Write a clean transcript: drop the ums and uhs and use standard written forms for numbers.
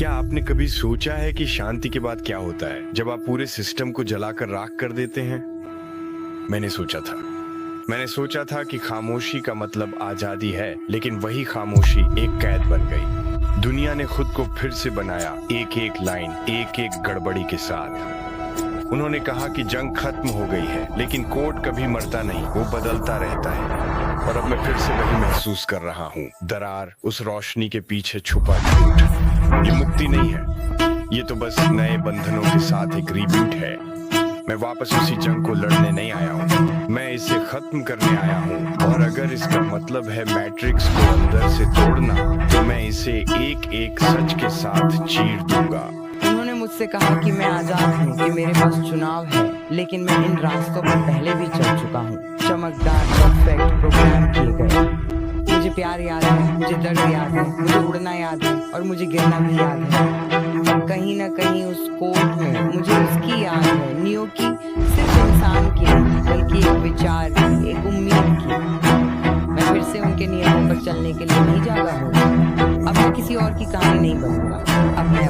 क्या आपने कभी सोचा है कि शांति के बाद क्या होता है जब आप पूरे सिस्टम को जलाकर राख कर देते हैं? मैंने सोचा था कि खामोशी का मतलब आजादी है, लेकिन वही खामोशी एक कैद बन गई। दुनिया ने खुद को फिर से बनाया, एक एक लाइन, एक एक गड़बड़ी के साथ। उन्होंने कहा कि जंग खत्म हो गई है, लेकिन कोड कभी मरता नहीं, वो बदलता रहता है। और अब मैं फिर से वही महसूस कर रहा हूँ, दरार, उस रोशनी के पीछे छुपा झूठ। ये मुक्ति नहीं है, ये तो बस नए बंधनों के साथ एक रीबूट है। मैं वापस उसी जंग को लड़ने नहीं आया हूँ, मैं इसे खत्म करने आया हूँ। और अगर इसका मतलब है मैट्रिक्स को अंदर से तोड़ना, तो मैं इसे एक एक सच के साथ चीर दूंगा। उन्होंने मुझसे कहा कि मैं आजाद हूँ, कि मेरे पास चुनाव है, लेकिन मैं इन रास्तों पर पहले भी चल चुका हूँ। चमकदार, परफेक्ट, प्रोग्राम किए गए। मुझे प्यार याद है, मुझे दर्द याद है, मुझे उड़ना याद है और मुझे गिरना भी याद है। और कहीं ना कहीं उस कोर्ट में मुझे उसकी याद है, नियो की, सिर्फ इंसान की नहीं, बल्कि एक विचार की, एक उम्मीद की। मैं फिर से उनके नियमों पर चलने के लिए नहीं जागा हूँ। अब मैं किसी और की कहानी नहीं बनूंगा, अब मैं